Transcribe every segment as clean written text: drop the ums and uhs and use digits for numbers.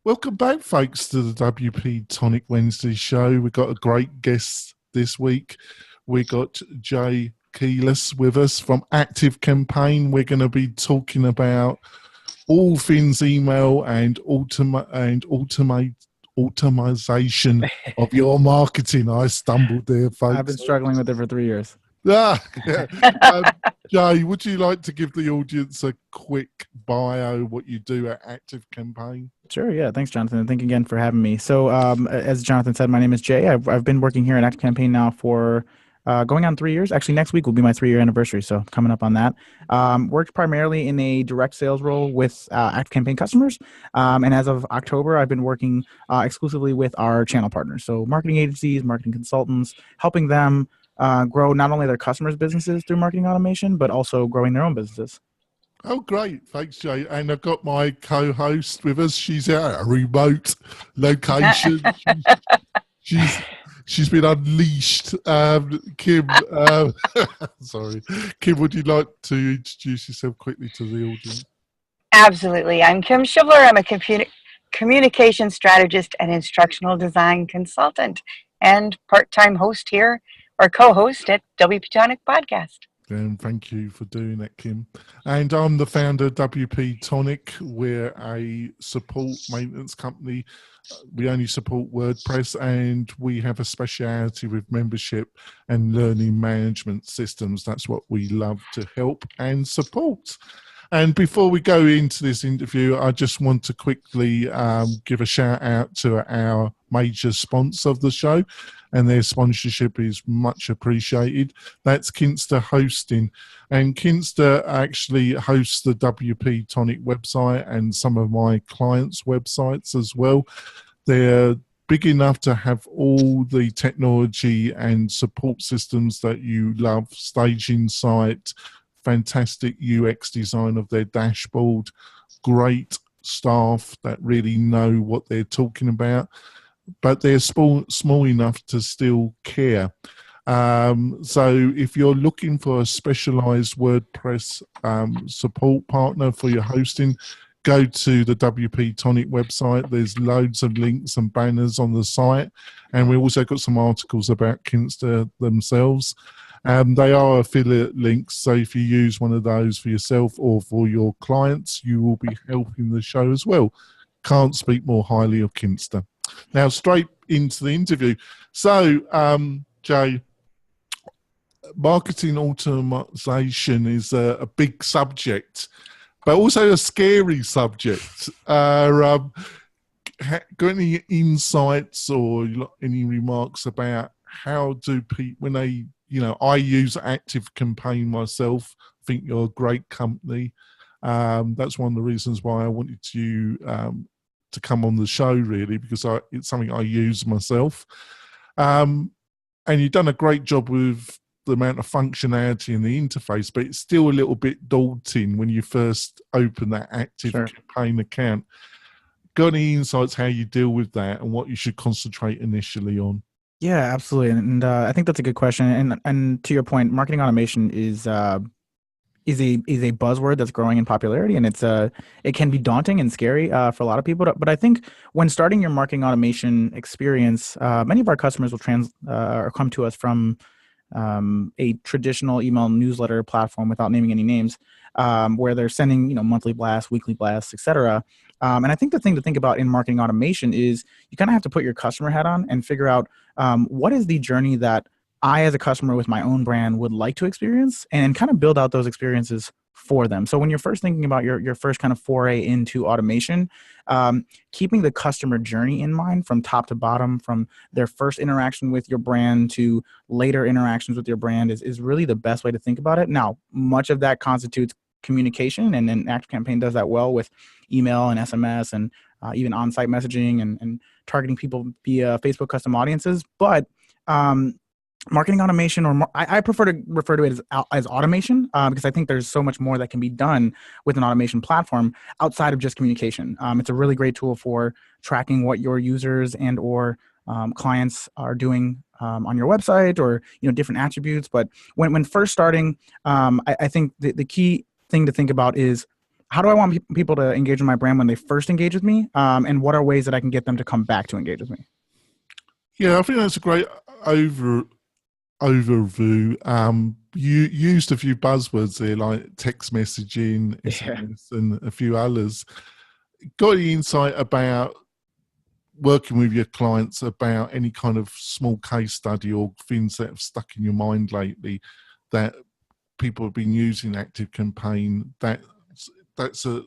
Welcome back, folks, to the WP-Tonic Wednesday show. We've got a great guest this week. We got Jay Quiles with us from ActiveCampaign. We're going to be talking about all things email and automation of your marketing. I stumbled there, folks. I've been struggling with it for 3 years. Yeah. Jay, would you like to give the audience a quick bio, what you do at ActiveCampaign? Sure, yeah. Thanks, Jonathan. And thank you again for having me. So as Jonathan said, my name is Jay. I've been working here at ActiveCampaign now for going on 3 years. Actually, next week will be my 3-year anniversary, so coming up on that. Worked primarily in a direct sales role with ActiveCampaign customers. And as of October, I've been working exclusively with our channel partners. So marketing agencies, marketing consultants, helping them grow not only their customers' businesses through marketing automation, but also growing their own businesses. Oh, great. Thanks, Jay. And I've got my co-host with us. She's at a remote location. She's been unleashed. Kim, sorry. Kim, would you like to introduce yourself quickly to the audience? Absolutely. I'm Kim Shivler. I'm a communication strategist and instructional design consultant and part-time host here, or co-host at WP-Tonic podcast. And thank you for doing that, Kim. And I'm the founder of WP-Tonic. We're a support maintenance company. We only support WordPress, and we have a speciality with membership and learning management systems. That's what we love to help and support. And before we go into this interview, I just want to quickly give a shout out to our major sponsor of the show, and their sponsorship is much appreciated. That's Kinster Hosting. And Kinster actually hosts the WP-Tonic website and some of my clients' websites as well. They're big enough to have all the technology and support systems that you love, staging site, fantastic UX design of their dashboard, great staff that really know what they're talking about, but they're small enough to still care. So if you're looking for a specialized WordPress support partner for your hosting, go to the WP-Tonic website. There's loads of links and banners on the site. And we also got some articles about Kinster themselves. They are affiliate links, so if you use one of those for yourself or for your clients, you will be helping the show as well. Can't speak more highly of Kinster. Now, straight into the interview. So, Jay, marketing automation is a big subject, but also a scary subject. Got any insights or any remarks about how do people, when they, I use ActiveCampaign myself. I think you're a great company. That's one of the reasons why I wanted you to come on the show, really, because it's something I use myself. And you've done a great job with the amount of functionality in the interface, but it's still a little bit daunting when you first open that ActiveCampaign account. Got any insights how you deal with that and what you should concentrate initially on? Yeah, absolutely. And I think that's a good question. And to your point, marketing automation is a buzzword that's growing in popularity, and it can be daunting and scary for a lot of people. But I think when starting your marketing automation experience, many of our customers will come to us from a traditional email newsletter platform, without naming any names, where they're sending monthly blasts, weekly blasts, etc. And I think the thing to think about in marketing automation is you kind of have to put your customer hat on and figure out what is the journey that I, as a customer with my own brand, would like to experience, and kind of build out those experiences for them. So when you're first thinking about your first kind of foray into automation, keeping the customer journey in mind from top to bottom, from their first interaction with your brand to later interactions with your brand is really the best way to think about it. Now, much of that constitutes communication, and ActiveCampaign does that well with email and SMS and even on-site messaging and targeting people via Facebook custom audiences. But marketing automation, or I prefer to refer to it as automation, because I think there's so much more that can be done with an automation platform outside of just communication. It's a really great tool for tracking what your users and or clients are doing on your website, or different attributes. But when first starting, I think the key thing to think about is how do I want people to engage with my brand when they first engage with me? And what are ways that I can get them to come back to engage with me? Yeah, I think that's a great overview. You used a few buzzwords there, like text messaging, SMS, and a few others. Got any insight about working with your clients about any kind of small case study or things that have stuck in your mind lately that people have been using ActiveCampaign? That's a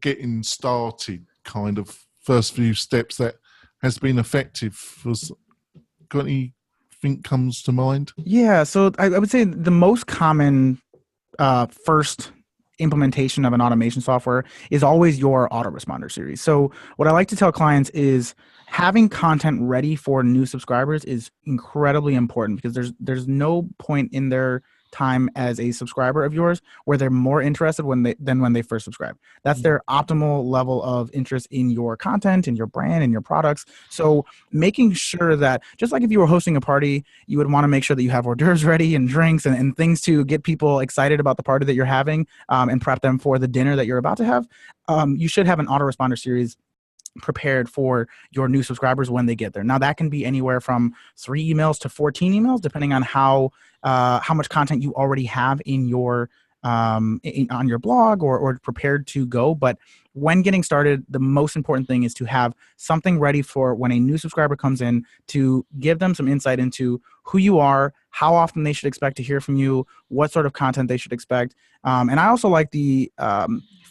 getting started kind of first few steps that has been effective. Got anything comes to mind? Yeah, so I would say the most common first implementation of an automation software is always your Autoresponder series. So what I like to tell clients is having content ready for new subscribers is incredibly important, because there's no point in their time as a subscriber of yours where they're more interested than when they first subscribe. That's their optimal level of interest in your content, in your brand, in your products. So making sure that, just like if you were hosting a party, you would want to make sure that you have hors d'oeuvres ready and drinks and things to get people excited about the party that you're having, and prep them for the dinner that you're about to have. You should have an Autoresponder series prepared for your new subscribers when they get there. Now that can be anywhere from 3 emails to 14 emails, depending on how much content you already have in your on your blog or prepared to go. But when getting started, the most important thing is to have something ready for when a new subscriber comes in, to give them some insight into who you are, how often they should expect to hear from you, what sort of content they should expect. And I also like the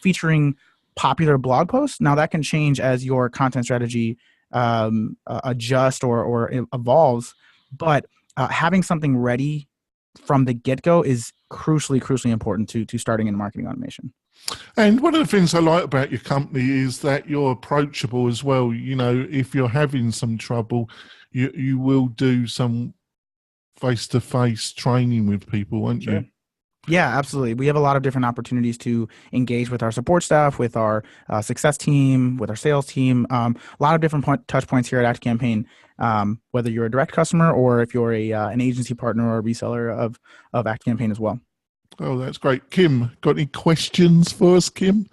featuring popular blog posts. Now that can change as your content strategy adjusts or evolves, but having something ready from the get-go is crucially important to starting in marketing automation. And one of the things I like about your company is that you're approachable as well. You know, if you're having some trouble, you will do some face-to-face training with people, won't you? Yeah, absolutely. We have a lot of different opportunities to engage with our support staff, with our success team, with our sales team. A lot of different touch points here at ActiveCampaign, whether you're a direct customer or if you're an agency partner or a reseller of ActiveCampaign as well. Oh, that's great. Kim, got any questions for us, Kim?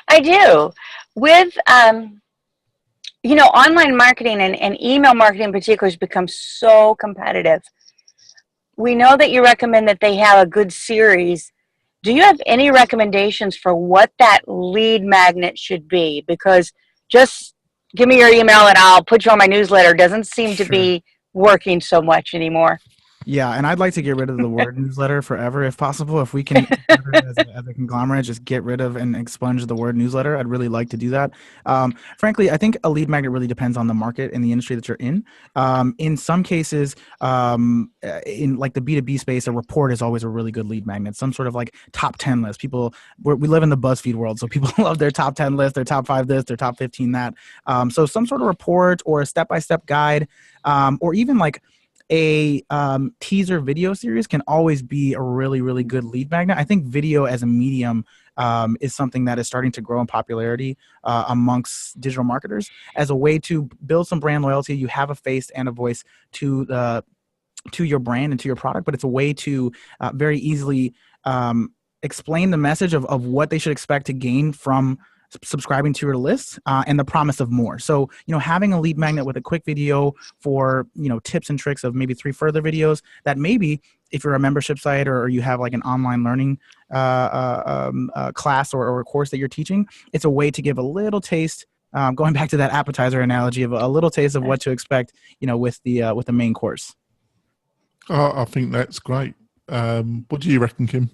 I do. With online marketing and email marketing in particular has become so competitive. We know that you recommend that they have a good series. Do you have any recommendations for what that lead magnet should be? Because just give me your email and I'll put you on my newsletter doesn't seem to be working so much anymore. Yeah, and I'd like to get rid of the word newsletter forever if possible. If we can, as a conglomerate, just get rid of and expunge the word newsletter, I'd really like to do that. Frankly, I think a lead magnet really depends on the market and the industry that you're in. In some cases, in like the B2B space, a report is always a really good lead magnet. Some sort of like top 10 list. We live in the BuzzFeed world, so people love their top 10 list, their top 5 this, their top 15 that. So some sort of report or a step-by-step guide, or even like a teaser video series can always be a really good lead magnet. I think video as a medium is something that is starting to grow in popularity amongst digital marketers as a way to build some brand loyalty. You have a face and a voice to your brand and to your product, but it's a way to very easily explain the message of what they should expect to gain from subscribing to your list and the promise of more. So, having a lead magnet with a quick video for, tips and tricks of maybe 3 further videos that maybe if you're a membership site or you have like an online learning class or a course that you're teaching, it's a way to give a little taste, going back to that appetizer analogy of a little taste of what to expect, with the main course. I think that's great. What do you reckon, Kim?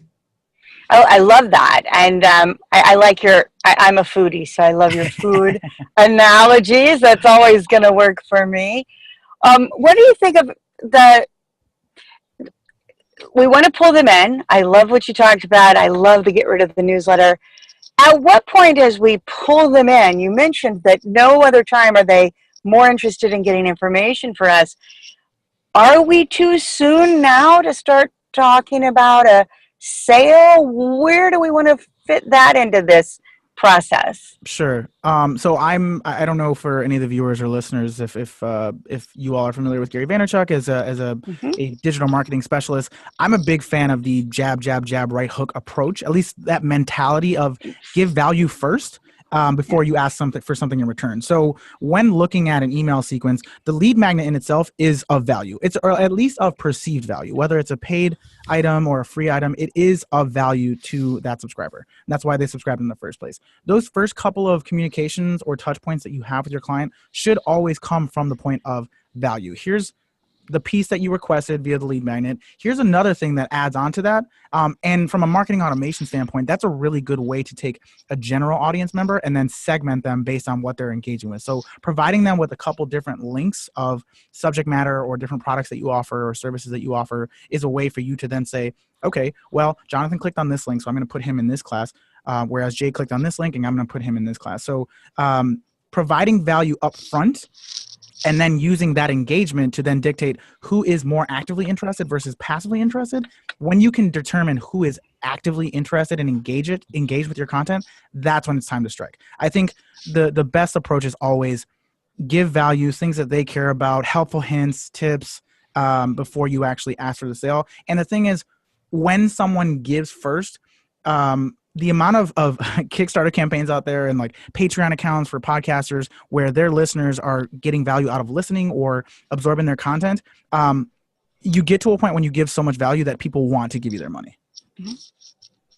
Oh, I love that. And I like I'm a foodie, so I love your food analogies. That's always going to work for me. What do you think of we want to pull them in. I love what you talked about. I love to get rid of the newsletter. At what point as we pull them in, you mentioned that no other time are they more interested in getting information for us. Are we too soon now to start talking about a sale? Where do we want to fit that into this process? Sure. So I don't know for any of the viewers or listeners if you all are familiar with Gary Vaynerchuk as Mhm. a digital marketing specialist. I'm a big fan of the jab, jab, jab, right hook approach. At least that mentality of give value first. Before you ask something in return. So when looking at an email sequence, the lead magnet in itself is of value. It's or at least of perceived value, whether it's a paid item or a free item, it is of value to that subscriber. And that's why they subscribed in the first place. Those first couple of communications or touch points that you have with your client should always come from the point of value. Here's the piece that you requested via the lead magnet. Here's another thing that adds on to that. And from a marketing automation standpoint, that's a really good way to take a general audience member and then segment them based on what they're engaging with. So providing them with a couple different links of subject matter or different products that you offer or services that you offer is a way for you to then say, okay, well, Jonathan clicked on this link, so I'm going to put him in this class. Whereas Jay clicked on this link and I'm going to put him in this class. So providing value up front and then using that engagement to then dictate who is more actively interested versus passively interested. When you can determine who is actively interested and engage with your content, that's when it's time to strike. I think the best approach is always give value, things that they care about, helpful hints, tips, before you actually ask for the sale. And the thing is, when someone gives first, the amount of Kickstarter campaigns out there and like Patreon accounts for podcasters where their listeners are getting value out of listening or absorbing their content, you get to a point when you give so much value that people want to give you their money.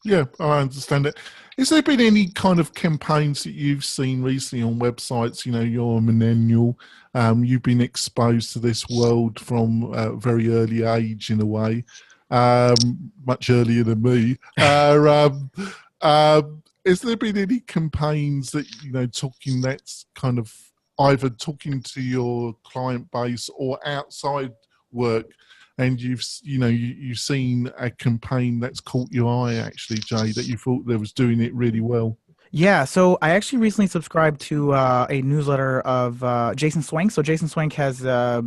Yeah, I understand it. Has there been any kind of campaigns that you've seen recently on websites? You know, you're a millennial. You've been exposed to this world from a very early age in a way, much earlier than me. Has there been any campaigns that, you know, that's kind of either talking to your client base or outside work, and you've seen a campaign that's caught your eye actually, Jay, that you thought that was doing it really well? Yeah, so I actually recently subscribed to a newsletter of Jason Swank. So Jason Swank has a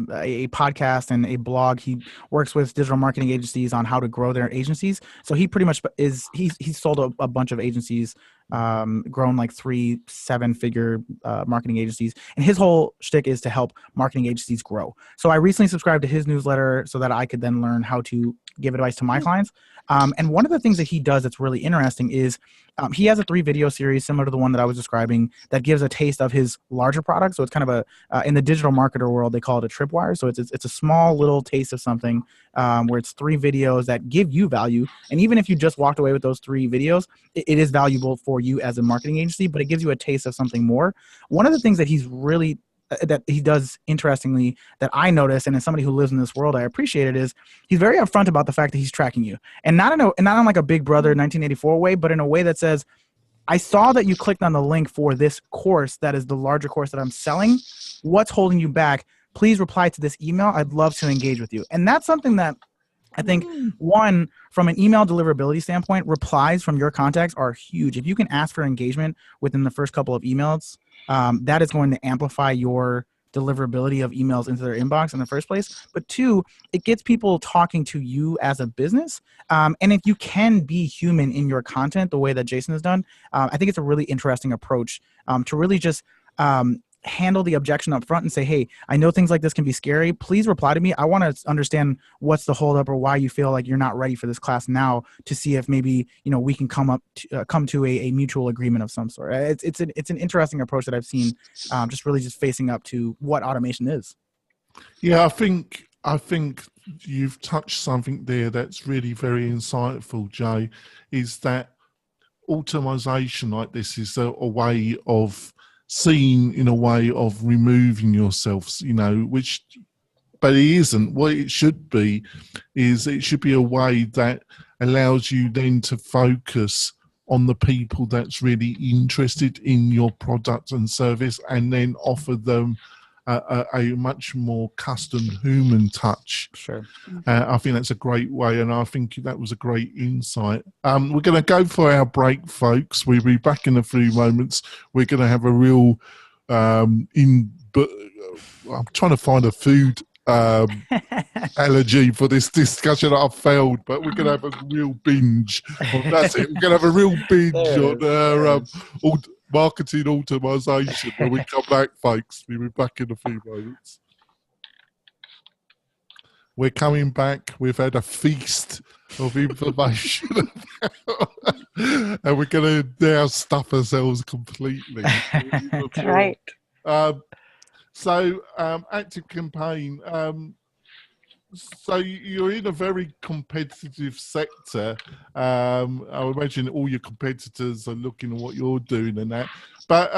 podcast and a blog. He works with digital marketing agencies on how to grow their agencies. So he pretty much he's sold a bunch of agencies, grown like 3 7-figure marketing agencies. And his whole shtick is to help marketing agencies grow. So I recently subscribed to his newsletter so that I could then learn how to give advice to my clients. And one of the things that he does that's really interesting is he has a 3-video series similar to the one that I was describing that gives a taste of his larger product. So it's kind of in the digital marketer world, they call it a tripwire. So it's a small little taste of something where it's 3 videos that give you value. And even if you just walked away with those 3 videos, it is valuable for you as a marketing agency, but it gives you a taste of something more. One of the things that that he does interestingly that I notice, and as somebody who lives in this world, I appreciate it, is he's very upfront about the fact that he's tracking you, and not on like a Big Brother 1984 way, but in a way that says, I saw that you clicked on the link for this course that is the larger course that I'm selling. What's holding you back? Please reply to this email. I'd love to engage with you. And that's something that I think, one, from an email deliverability standpoint, replies from your contacts are huge. If you can ask for engagement within the first couple of emails, that is going to amplify your deliverability of emails into their inbox in the first place. But 2, it gets people talking to you as a business. And if you can be human in your content the way that Jason has done, I think it's a really interesting approach to really just handle the objection up front and say, hey, I know things like this can be scary. Please reply to me. I want to understand what's the holdup or why you feel like you're not ready for this class now, to see if maybe, we can come to a mutual agreement of some sort. It's an interesting approach that I've seen, just facing up to what automation is. Yeah, I think you've touched something there that's really very insightful, Jay, is that automation like this is a way of seen in a way of removing yourself, but it isn't. What it should be is it should be a way that allows you then to focus on the people that's really interested in your product and service, and then offer them a much more custom human touch. Sure. I think that's a great way, and I think that was a great insight. We're going to go for our break, folks. We'll be back in a few moments. We're going to have a real I'm trying to find a food allergy for this discussion. I've failed, but we're going to have a real binge. That's it. We're going to have a real binge on our marketing automation when we come back, folks. We'll be back in a few moments. We're coming back. We've had a feast of information and we're going to now stuff ourselves completely. That's right. So, ActiveCampaign, so you're in a very competitive sector. I would imagine all your competitors are looking at what you're doing and that. But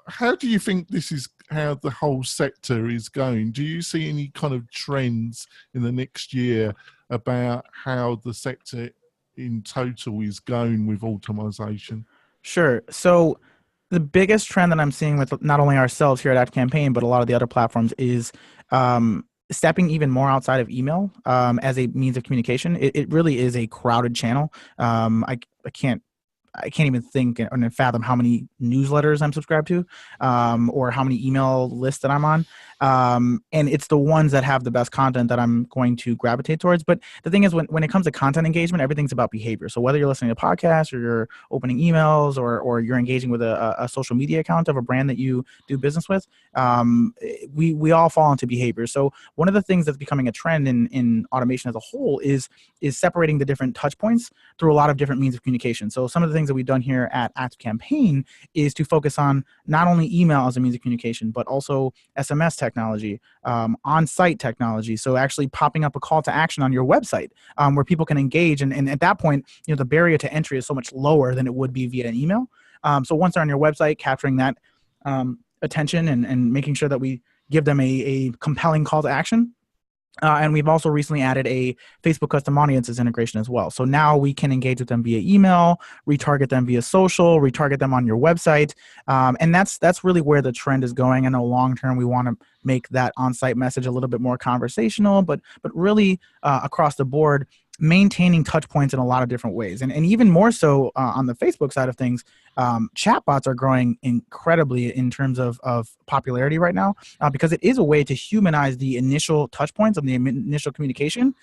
how do you think this is how the whole sector is going? Do you see any kind of trends in the next year about how the sector in total is going with automation? Sure. So the biggest trend that I'm seeing with not only ourselves here at ActiveCampaign, but a lot of the other platforms is stepping even more outside of email as a means of communication. It really is a crowded channel. I can't even think and fathom how many newsletters I'm subscribed to or how many email lists that I'm on. And it's the ones that have the best content that I'm going to gravitate towards. But the thing is, when it comes to content engagement, everything's about behavior. So whether you're listening to podcasts or you're opening emails or you're engaging with a social media account of a brand that you do business with, we all fall into behavior. So one of the things that's becoming a trend in automation as a whole is separating the different touch points through a lot of different means of communication. So some of the things that we've done here at ActiveCampaign is to focus on not only email as a means of communication, but also SMS technology, on-site technology. So actually popping up a call to action on your website where people can engage. And at that point, the barrier to entry is so much lower than it would be via an email. So once they're on your website, capturing that attention and making sure that we give them a compelling call to action. And we've also recently added a Facebook custom audiences integration as well. So now we can engage with them via email, retarget them via social, retarget them on your website. And that's really where the trend is going. I know long term we want to make that on-site message a little bit more conversational, but really across the board, maintaining touch points in a lot of different ways. And even more so on the Facebook side of things, chatbots are growing incredibly in terms of popularity right now because it is a way to humanize the initial touch points of the initial communication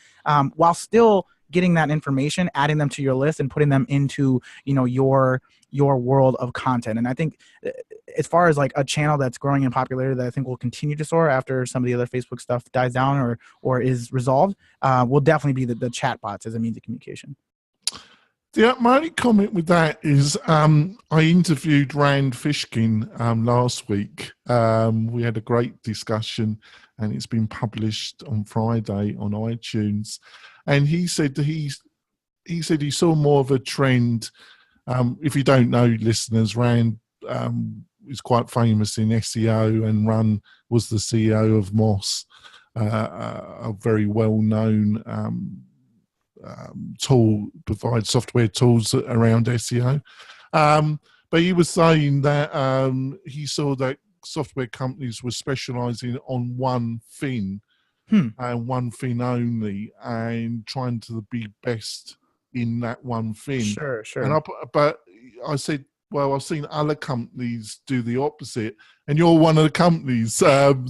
while still getting that information, adding them to your list and putting them into your world of content. And I think as far as like a channel that's growing in popularity that I think will continue to soar after some of the other Facebook stuff dies down or is resolved, will definitely be the chatbots as a means of communication. Yeah, my only comment with that is I interviewed Rand Fishkin last week. We had a great discussion and it's been published on Friday on iTunes. And he said that he he saw more of a trend. If you don't know, listeners, Rand is quite famous in SEO and was the CEO of Moz, a very well-known tool, provides software tools around SEO. But he was saying that he saw that software companies were specializing on one thing and one thing only, and trying to be best in that one thing. Sure. But I said, well, I've seen other companies do the opposite, and you're one of the companies. So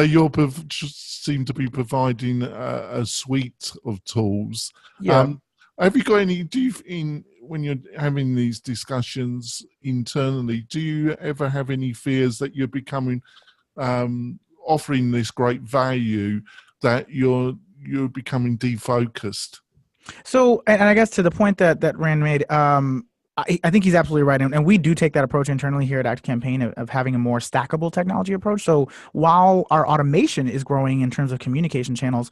you seem to be providing a suite of tools. Yeah. Have you got any? When you're having these discussions internally, do you ever have any fears that you're becoming offering this great value that you're becoming defocused? So, and I guess to the point that Rand made, I think he's absolutely right. And we do take that approach internally here at ActiveCampaign of having a more stackable technology approach. So while our automation is growing in terms of communication channels,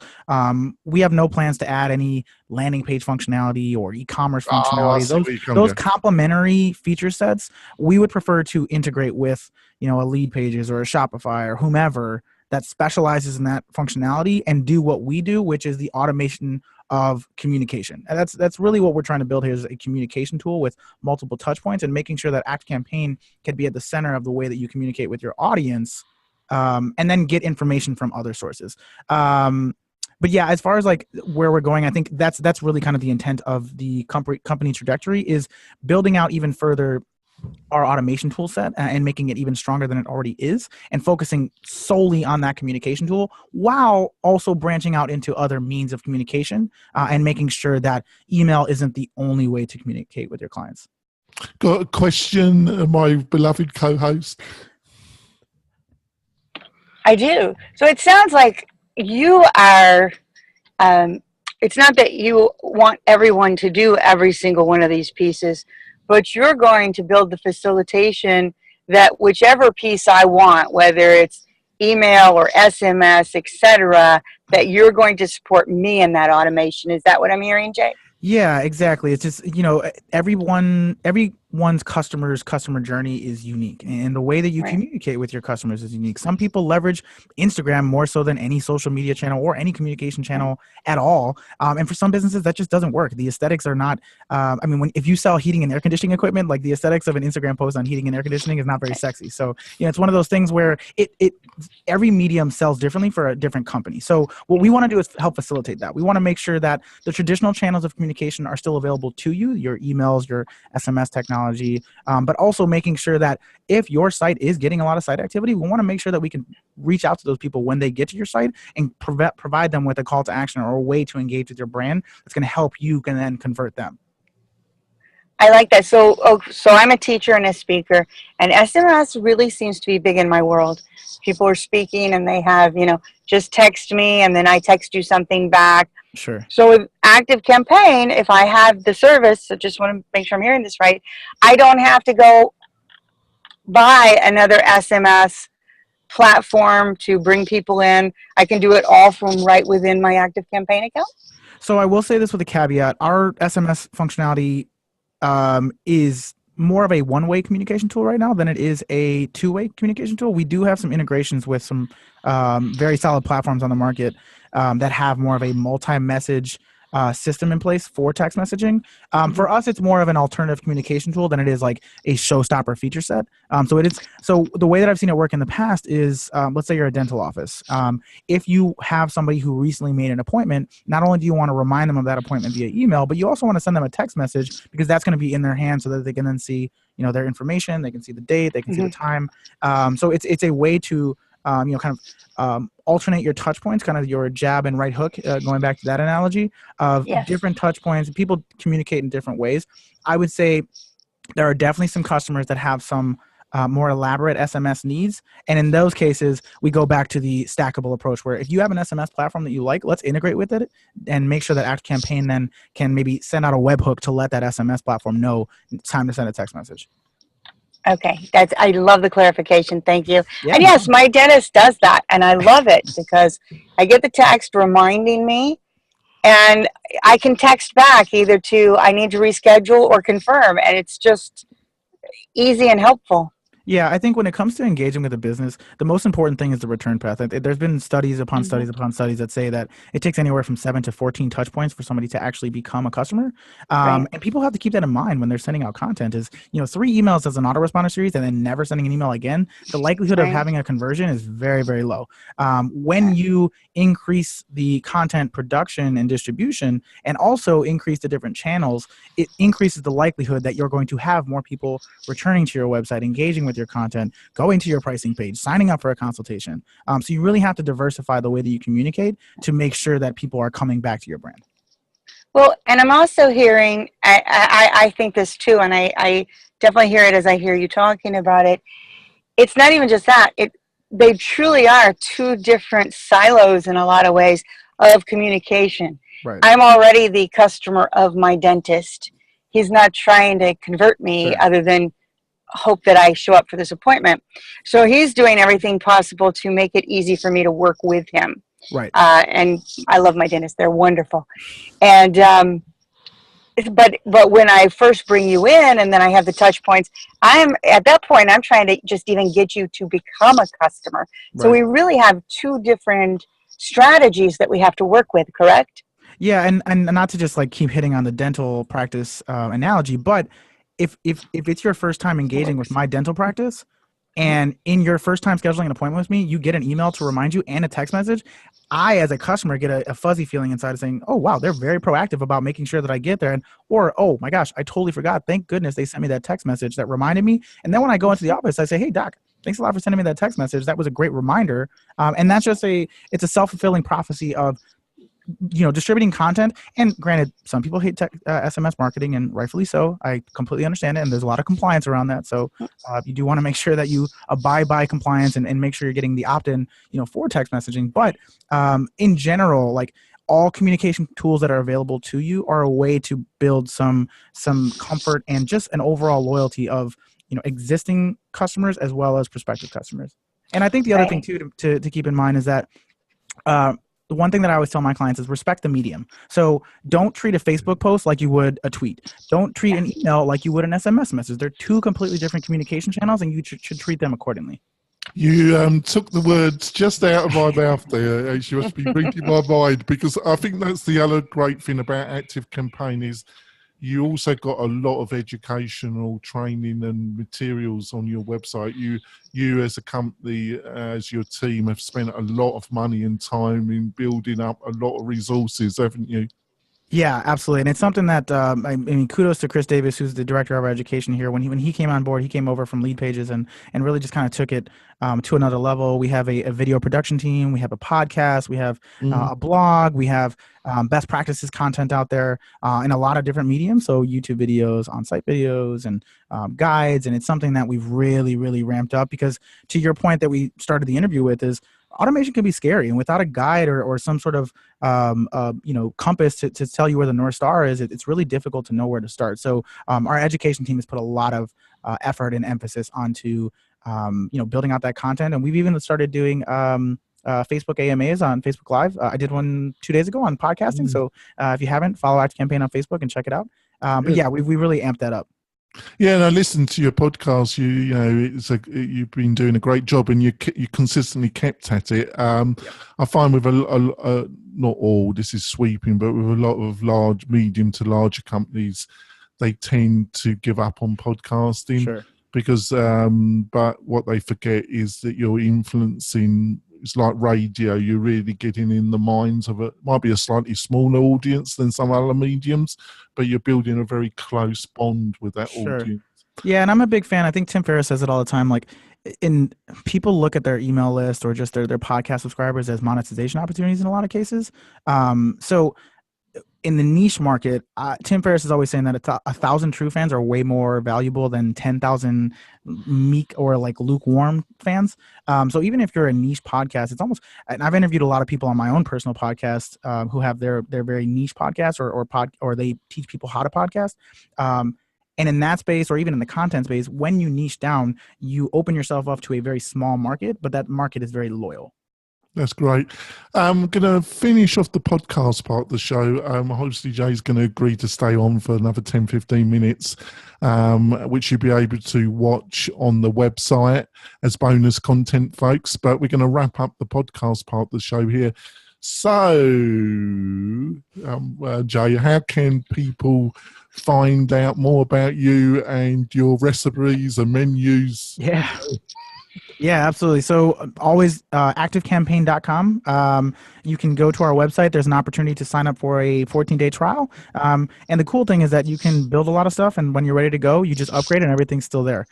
we have no plans to add any landing page functionality or e-commerce functionality. Those complementary feature sets, we would prefer to integrate with, a Lead Pages or a Shopify or whomever that specializes in that functionality and do what we do, which is the automation of communication. And that's really what we're trying to build here, is a communication tool with multiple touch points and making sure that ActiveCampaign can be at the center of the way that you communicate with your audience, and then get information from other sources. But yeah, as far as like where we're going, I think that's really kind of the intent of the company trajectory, is building out even further our automation tool set and making it even stronger than it already is, and focusing solely on that communication tool while also branching out into other means of communication and making sure that email isn't the only way to communicate with your clients. Got a question, my beloved co-host? I do. So it sounds like you are, it's not that you want everyone to do every single one of these pieces, but you're going to build the facilitation that whichever piece I want, whether it's email or SMS, etc., that you're going to support me in that automation. Is that what I'm hearing, Jay? Yeah, exactly. It's just, everyone's customer journey is unique, and the way that you communicate with your customers is unique. Some people leverage Instagram more so than any social media channel or any communication channel at all. And for some businesses, that just doesn't work. The aesthetics are not, if you sell heating and air conditioning equipment, like the aesthetics of an Instagram post on heating and air conditioning is not very sexy. So, it's one of those things where every medium sells differently for a different company. So what we want to do is help facilitate that. We want to make sure that the traditional channels of communication are still available to you, your emails, your SMS technology, but also making sure that if your site is getting a lot of site activity, we want to make sure that we can reach out to those people when they get to your site and provide them with a call to action or a way to engage with your brand that's going to help you and then convert them. I like that. So I'm a teacher and a speaker, and SMS really seems to be big in my world. People are speaking and they have, just text me and then I text you something back. Sure. So with ActiveCampaign, if I have the service, so just want to make sure I'm hearing this right, I don't have to go buy another SMS platform to bring people in. I can do it all from right within my ActiveCampaign account. So I will say this with a caveat. Our SMS functionality is more of a one-way communication tool right now than it is a two-way communication tool. We do have some integrations with some very solid platforms on the market that have more of a multi-message system in place for text messaging. For us, it's more of an alternative communication tool than it is like a showstopper feature set. So the way that I've seen it work in the past is, let's say you're a dental office. If you have somebody who recently made an appointment, not only do you want to remind them of that appointment via email, but you also want to send them a text message because that's going to be in their hands so that they can then see, their information, they can see the date, they can see the time. So it's a way to alternate your touch points, kind of your jab and right hook, going back to that analogy of different touch points. People communicate in different ways. I would say there are definitely some customers that have some more elaborate SMS needs. And in those cases, we go back to the stackable approach where if you have an SMS platform that you like, let's integrate with it and make sure that ActiveCampaign then can maybe send out a webhook to let that SMS platform know it's time to send a text message. Okay, I love the clarification. Thank you. Yeah. And yes, my dentist does that, and I love it because I get the text reminding me, and I can text back either to I need to reschedule or confirm, and it's just easy and helpful. Yeah, I think when it comes to engaging with a business, the most important thing is the return path. There's been studies upon studies upon studies that say that it takes anywhere from 7 to 14 touch points for somebody to actually become a customer. And people have to keep that in mind when they're sending out content is, 3 emails as an autoresponder series and then never sending an email again. The likelihood of having a conversion is very, very low. When you increase the content production and distribution and also increase the different channels, it increases the likelihood that you're going to have more people returning to your website, engaging with your content, going to your pricing page, signing up for a consultation. So you really have to diversify the way that you communicate to make sure that people are coming back to your brand. Well, and I'm also hearing, I think this too, and I definitely hear it as I hear you talking about it. It's not even just that. They truly are 2 different silos in a lot of ways of communication. Right. I'm already the customer of my dentist. He's not trying to convert me other than hope that I show up for this appointment. So he's doing everything possible to make it easy for me to work with him. Right. And I love my dentists. They're wonderful. And, but when I first bring you in and then I have the touch points, at that point, I'm trying to just even get you to become a customer. So we really have 2 different strategies that we have to work with, correct? Yeah. And not to just like keep hitting on the dental practice analogy, but if it's your first time engaging with my dental practice, And in your first time scheduling an appointment with me, you get an email to remind you and a text message. I, as a customer, get a fuzzy feeling inside of saying, oh, wow, they're very proactive about making sure that I get there. Or, oh my gosh, I totally forgot. Thank goodness they sent me that text message that reminded me. And then when I go into the office, I say, hey, Doc, thanks a lot for sending me that text message. That was a great reminder. And that's just it's a self-fulfilling prophecy of, distributing content. And granted, some people hate SMS marketing, and rightfully so. I completely understand it, and there's a lot of compliance around that. So you do want to make sure that you abide by compliance and make sure you're getting the opt-in, for text messaging. But in general, like, all communication tools that are available to you are a way to build some comfort and just an overall loyalty of existing customers as well as prospective customers. And I think the other thing too to keep in mind is that the one thing that I always tell my clients is respect the medium. So don't treat a Facebook post like you would a tweet. Don't treat an email like you would an SMS message. They're two completely different communication channels, and you should treat them accordingly. You took the words just out of my mouth there. You must be reading my mind, because I think that's the other great thing about ActiveCampaign is you also got a lot of educational training and materials on your website. You as a company, as your team, have spent a lot of money and time in building up a lot of resources, haven't you? Yeah, absolutely. And it's something that, I mean, kudos to Chris Davis, who's the director of our education here. When he came on board, he came over from Lead Pages and really just kind of took it to another level. We have a video production team. We have a podcast. We have a blog. We have best practices content out there in a lot of different mediums. So YouTube videos, on-site videos, and guides. And it's something that we've really, really ramped up, because to your point that we started the interview with is, automation can be scary, and without a guide or some sort of compass to tell you where the North Star is, it's really difficult to know where to start. So our education team has put a lot of effort and emphasis onto building out that content, and we've even started doing Facebook AMAs on Facebook Live. I did one 2 days ago on podcasting. So if you haven't, follow ActiveCampaign on Facebook and check it out. But yeah, we really amped that up. Yeah, and I listened to your podcast. You've been doing a great job, and you consistently kept at it. I find with not all, this is sweeping, but with a lot of medium to larger companies, they tend to give up on podcasting. Sure. Because but what they forget is that you're influencing. It's like radio. You're really getting in the minds of might be a slightly smaller audience than some other mediums, but you're building a very close bond with that audience. Yeah, and I'm a big fan. I think Tim Ferriss says it all the time. Like, people look at their email list or just their podcast subscribers as monetization opportunities in a lot of cases. So in the niche market, Tim Ferriss is always saying that 1,000 true fans are way more valuable than 10,000 meek or like lukewarm fans. So even if you're a niche podcast, it's almost, and I've interviewed a lot of people on my own personal podcast who have their very niche podcasts or they teach people how to podcast. And in that space, or even in the content space, when you niche down, you open yourself up to a very small market, but that market is very loyal. That's great. I'm going to finish off the podcast part of the show. Hopefully Jay's going to agree to stay on for another 10, 15 minutes, which you'll be able to watch on the website as bonus content, folks. But we're going to wrap up the podcast part of the show here. So, Jay, how can people find out more about you and your recipes and menus? Yeah, absolutely. So always activecampaign.com. You can go to our website. There's an opportunity to sign up for a 14-day trial. And the cool thing is that you can build a lot of stuff, and when you're ready to go, you just upgrade and everything's still there.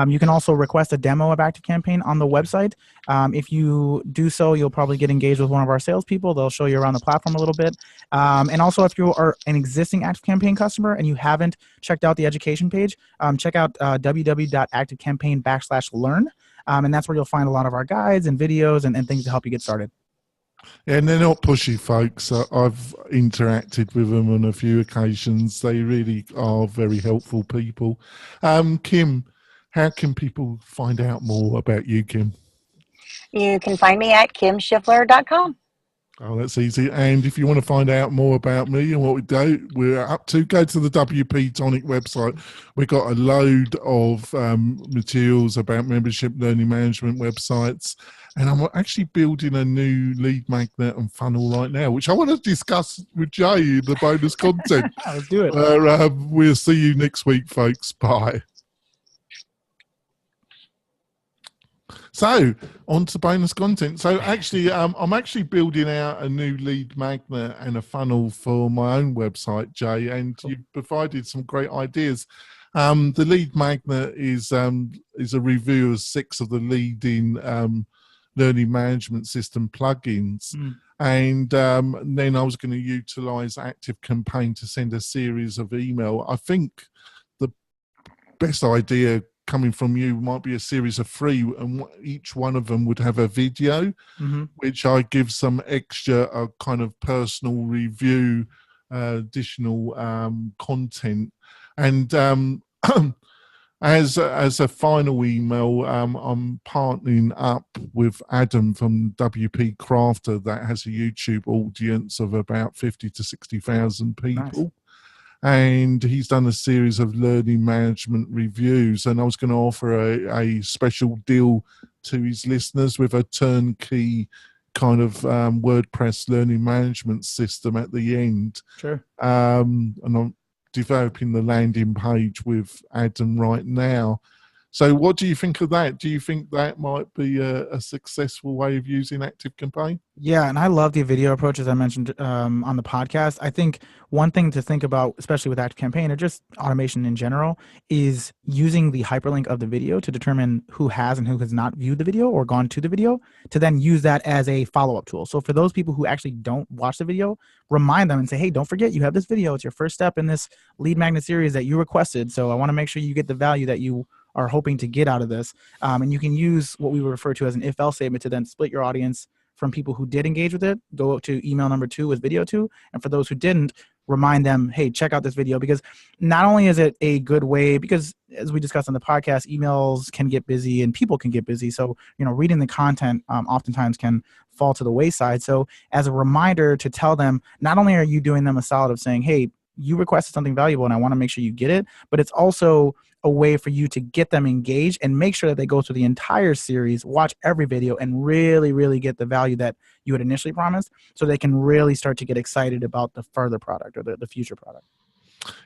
You can also request a demo of ActiveCampaign on the website. If you do so, you'll probably get engaged with one of our salespeople. They'll show you around the platform a little bit. And also, if you are an existing ActiveCampaign customer and you haven't checked out the education page, check out www.activecampaign.com/learn. And that's where you'll find a lot of our guides and videos and things to help you get started. And they're not pushy, folks. I've interacted with them on a few occasions. They really are very helpful people. Kim, how can people find out more about you, Kim? You can find me at kimshivler.com. Oh, that's easy. And if you want to find out more about me and what we're up to, go to the WP-Tonic website. We've got a load of materials about membership learning management websites. And I'm actually building a new lead magnet and funnel right now, which I want to discuss with Jay in the bonus content. Let's do it. We'll see you next week, folks. Bye. So on to bonus content. So actually, I'm actually building out a new lead magnet and a funnel for my own website, Jay, and Cool. you've provided some great ideas. The lead magnet is a review of 6 of the leading learning management system plugins. And then I was going to utilize ActiveCampaign to send a series of email. I think the best idea coming from you might be a series of 3, and each one of them would have a video, which I give some extra kind of personal review, additional content. And as a final email, I'm partnering up with Adam from WP Crafter that has a YouTube audience of about 50 to 60,000 people. Nice. And he's done a series of learning management reviews, and I was going to offer a special deal to his listeners with a turnkey kind of WordPress learning management system at the end. Sure. And I'm developing the landing page with Adam right now. So what do you think of that? Do you think that might be a successful way of using ActiveCampaign? Yeah, and I love the video approach, as I mentioned on the podcast. I think one thing to think about, especially with ActiveCampaign or just automation in general, is using the hyperlink of the video to determine who has and who has not viewed the video or gone to the video, to then use that as a follow-up tool. So for those people who actually don't watch the video, remind them and say, hey, don't forget you have this video. It's your first step in this lead magnet series that you requested. So I want to make sure you get the value that you are hoping to get out of this. And you can use what we would refer to as an if-else statement to then split your audience from people who did engage with it, go to email number 2 with video 2. And for those who didn't, remind them, hey, check out this video. Because not only is it a good way, because as we discussed on the podcast, emails can get busy and people can get busy. So, reading the content oftentimes can fall to the wayside. So as a reminder to tell them, not only are you doing them a solid of saying, hey, you requested something valuable and I want to make sure you get it, but it's also a way for you to get them engaged and make sure that they go through the entire series, watch every video, and really, really get the value that you had initially promised, so they can really start to get excited about the further product or the future product.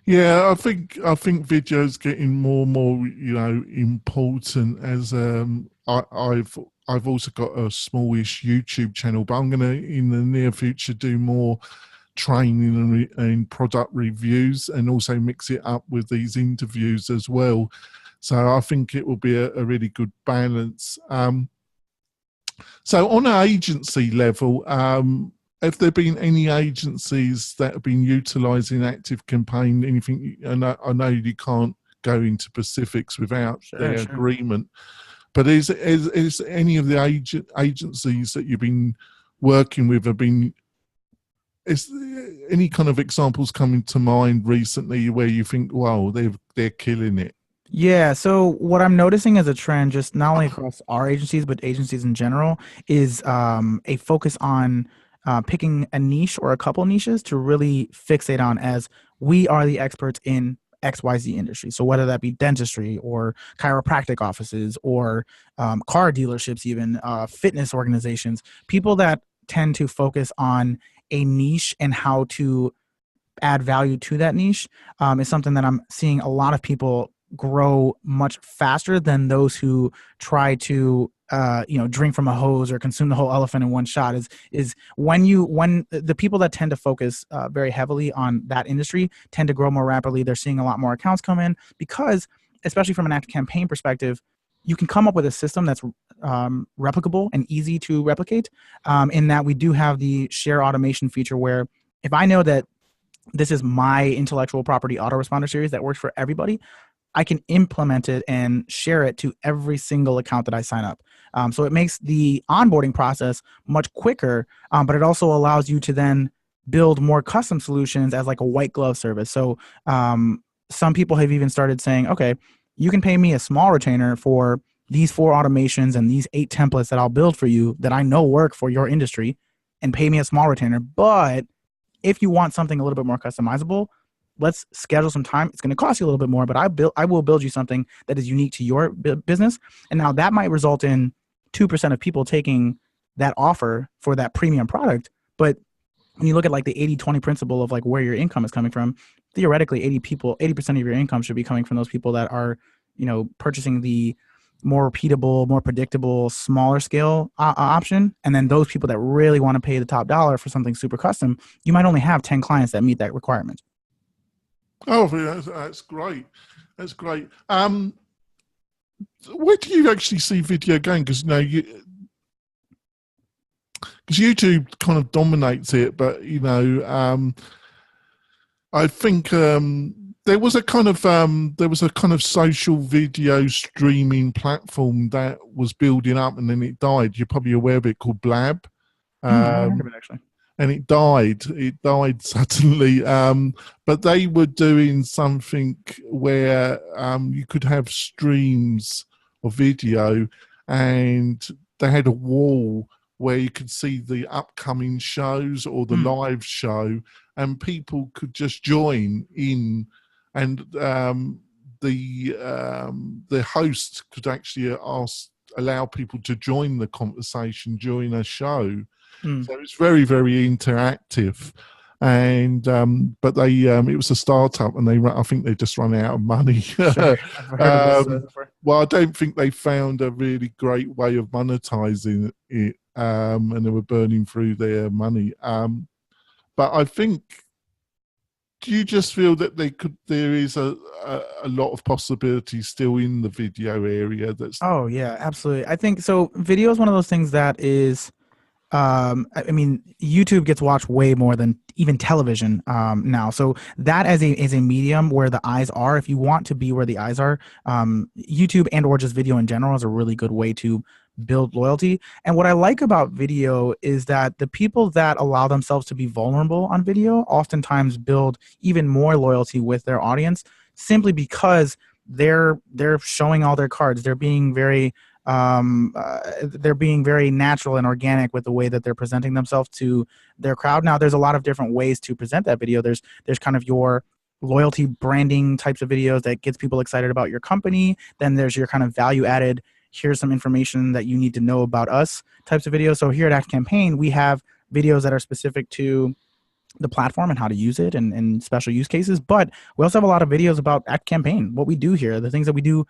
Yeah, I think video's getting more and more, important as I've also got a smallish YouTube channel, but I'm going to in the near future do more training and product reviews, and also mix it up with these interviews as well. So I think it will be a really good balance. So on an agency level, have there been any agencies that have been utilising ActiveCampaign? Anything? I know you can't go into specifics without their agreement, but is any of the agencies that you've been working with have been? Is any kind of examples coming to mind recently where you think, wow, they're killing it? Yeah, so what I'm noticing as a trend, just not only across our agencies, but agencies in general, is a focus on picking a niche or a couple niches to really fixate on as we are the experts in XYZ industry. So whether that be dentistry or chiropractic offices or car dealerships, even fitness organizations, people that tend to focus on a niche and how to add value to that niche is something that I'm seeing a lot of people grow much faster than those who try to drink from a hose or consume the whole elephant in one shot. Is when the people that tend to focus very heavily on that industry tend to grow more rapidly. They're seeing a lot more accounts come in because, especially from an ActiveCampaign perspective, you can come up with a system that's replicable and easy to replicate, in that we do have the share automation feature where if I know that this is my intellectual property Autoresponder Series that works for everybody, I can implement it and share it to every single account that I sign up. So it makes the onboarding process much quicker, but it also allows you to then build more custom solutions as like a white glove service. So some people have even started saying, okay, you can pay me a small retainer for these 4 automations and these 8 templates that I'll build for you that I know work for your industry, and pay me a small retainer. But if you want something a little bit more customizable, let's schedule some time. It's going to cost you a little bit more, but I will build you something that is unique to your business. And now that might result in 2% of people taking that offer for that premium product. But when you look at like the 80-20 principle of like where your income is coming from, theoretically 80% of your income should be coming from those people that are, purchasing the more repeatable, more predictable, smaller scale option. And then those people that really want to pay the top dollar for something super custom, you might only have 10 clients that meet that requirement. Oh, that's great. That's great. Where do you actually see video going? Because because YouTube kind of dominates it, but I think there was a kind of social video streaming platform that was building up, and then it died. You're probably aware of it, called Blab. I heard of it, actually. And it died. It died suddenly. But they were doing something where you could have streams of video, and they had a wall where you could see the upcoming shows or the live show, and people could just join in, and the host could actually allow people to join the conversation during a show. So it's very, very interactive, and but they it was a startup, and I think they just run out of money. Sure. I've heard of this before. Well, I don't think they found a really great way of monetizing it, and they were burning through their money. But I think, do you just feel that there is a lot of possibilities still in the video area? Oh yeah, absolutely. I think so. Video is one of those things that is, I mean, YouTube gets watched way more than even television now. So that as a medium where the eyes are, if you want to be where the eyes are, YouTube and or just video in general is a really good way to build loyalty. And what I like about video is that the people that allow themselves to be vulnerable on video oftentimes build even more loyalty with their audience, simply because they're showing all their cards. They're being very natural and organic with the way that they're presenting themselves to their crowd. Now, there's a lot of different ways to present that video. There's kind of your loyalty branding types of videos that gets people excited about your company. Then there's your kind of value added, here's some information that you need to know about us types of videos. So here at ActiveCampaign, we have videos that are specific to the platform and how to use it and special use cases. But we also have a lot of videos about ActiveCampaign, what we do here, the things that we do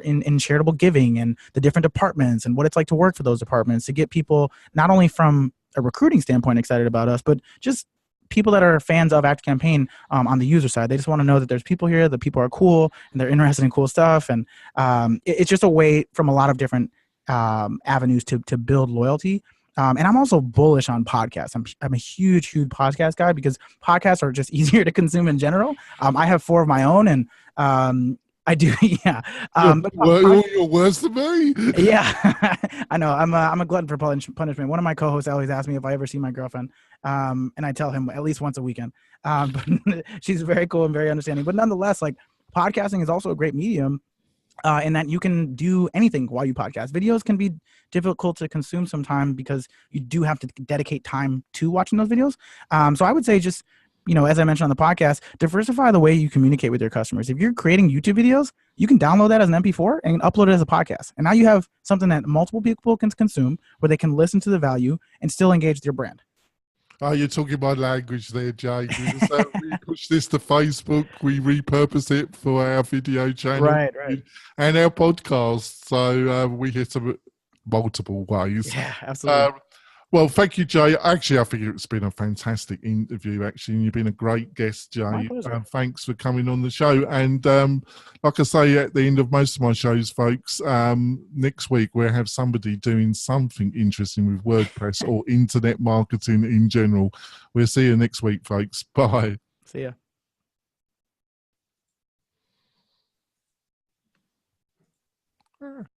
in charitable giving and the different departments and what it's like to work for those departments, to get people not only from a recruiting standpoint excited about us, but just people that are fans of ActiveCampaign on the user side. They just want to know that there's people here, that people are cool and they're interested in cool stuff. And it's just a way from a lot of different avenues to build loyalty. And I'm also bullish on podcasts. I'm a huge podcast guy because podcasts are just easier to consume in general. I have 4 of my own, and I do, yeah. You're worse than me. Yeah, I know. I'm a glutton for punishment. One of my co-hosts always asks me if I ever see my girlfriend, and I tell him at least once a weekend. But she's very cool and very understanding. But nonetheless, like, podcasting is also a great medium. In that you can do anything while you podcast. Videos can be difficult to consume sometimes because you do have to dedicate time to watching those videos. So I would say just, as I mentioned on the podcast, diversify the way you communicate with your customers. If you're creating YouTube videos, you can download that as an MP4 and upload it as a podcast. And now you have something that multiple people can consume, where they can listen to the value and still engage with your brand. Oh, you're talking my language there, Jay. We push this to Facebook. We repurpose it for our video channel, right, and our podcast. So we hit them multiple ways. Yeah, absolutely. Well, thank you, Jay. Actually, I think it's been a fantastic interview, actually, and you've been a great guest, Jay. My pleasure. Thanks for coming on the show. And like I say at the end of most of my shows, folks, next week we'll have somebody doing something interesting with WordPress or internet marketing in general. We'll see you next week, folks. Bye. See ya.